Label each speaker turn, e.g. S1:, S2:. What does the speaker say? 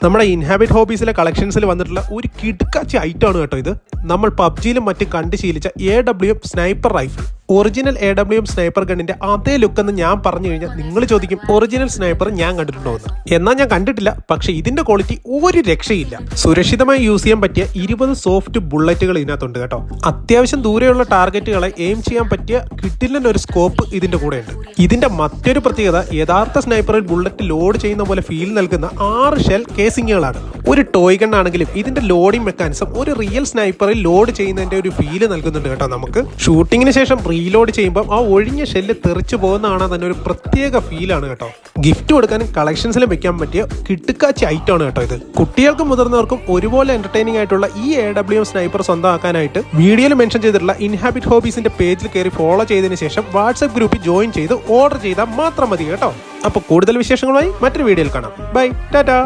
S1: നമ്മുടെ ഇൻഹാബിറ്റ് ഹോബീസിലെ കളക്ഷൻസിൽ വന്നിട്ടുള്ള ഒരു കിടുക്കാച്ചി ഐറ്റം ആണ് കേട്ടോ ഇത്. നമ്മൾ പബ്ജിയിലും മറ്റും കണ്ടു ശീലിച്ച AWM sniper rifle. Original AWM sniper ഗണ്ണിന്റെ അതേ ലുക്ക് എന്ന് ഞാൻ പറഞ്ഞു കഴിഞ്ഞാൽ നിങ്ങൾ ചോദിക്കും ഒറിജിനൽ സ്നൈപ്പർ ഞാൻ കണ്ടിട്ടുണ്ടോ എന്ന്. എന്നാൽ ഞാൻ കണ്ടിട്ടില്ല, പക്ഷെ ഇതിന്റെ ക്വാളിറ്റി ഒരു രക്ഷയില്ല. സുരക്ഷിതമായി യൂസ് ചെയ്യാൻ പറ്റിയ 20 സോഫ്റ്റ് ബുള്ളറ്റുകൾ ഇതിനകത്തുണ്ട് കേട്ടോ. അത്യാവശ്യം ദൂരെയുള്ള ടാർഗറ്റുകളെ എയിം ചെയ്യാൻ പറ്റിയ കിട്ടില്ലൻ ഒരു സ്കോപ്പ് ഇതിന്റെ കൂടെ ഉണ്ട്. ഇതിന്റെ മറ്റൊരു പ്രത്യേകത യഥാർത്ഥ സ്നൈപ്പറിൽ ബുള്ളറ്റ് ലോഡ് ചെയ്യുന്ന പോലെ ഫീൽ നൽകുന്ന 6 ഷെൽ കേസിങ്ങുകളാണ്. ഒരു ടോയ് ഗൺ ആണെങ്കിലും ഇതിന്റെ ലോഡിംഗ് മെക്കാനിസം ഒരു റിയൽ സ്നൈപ്പറിൽ ലോഡ് ചെയ്യുന്നതിന്റെ ഒരു ഫീല് നൽകുന്നുണ്ട് കേട്ടോ. നമുക്ക് ഷൂട്ടിങ്ങിന് ശേഷം റീലോഡ് ചെയ്യുമ്പോൾ ആ ഒഴിഞ്ഞ ഷെല്ല് തെറിച്ചു പോകുന്നതാണ് തന്നെ ഒരു പ്രത്യേക ഫീലാണ് കേട്ടോ. ഗിഫ്റ്റ് കൊടുക്കാനും കളക്ഷൻസിലും വെക്കാൻ പറ്റിയ കിട്ടുക്കാച്ചി ഐറ്റം ആണ് കേട്ടോ ഇത്. കുട്ടികൾക്കും മുതിർന്നവർക്കും ഒരുപോലെ എന്റർടൈനിങ് ആയിട്ടുള്ള ഈ AWM സ്നൈപ്പർ സ്വന്തമാക്കാനായിട്ട് വീഡിയോയിൽ മെൻഷൻ ചെയ്തിട്ടുള്ള ഇൻഹാബിറ്റ് ഹോബീസിന്റെ പേജിൽ കയറി ഫോളോ ചെയ്തതിന് ശേഷം വാട്സ്ആപ്പ് ഗ്രൂപ്പിൽ ജോയിൻ ചെയ്ത് ഓർഡർ ചെയ്താൽ മാത്രം മതി കേട്ടോ. അപ്പോൾ കൂടുതൽ വിശേഷങ്ങളുമായി മറ്റൊരു വീഡിയോയിൽ കാണാം. ബൈ, ടാറ്റാ.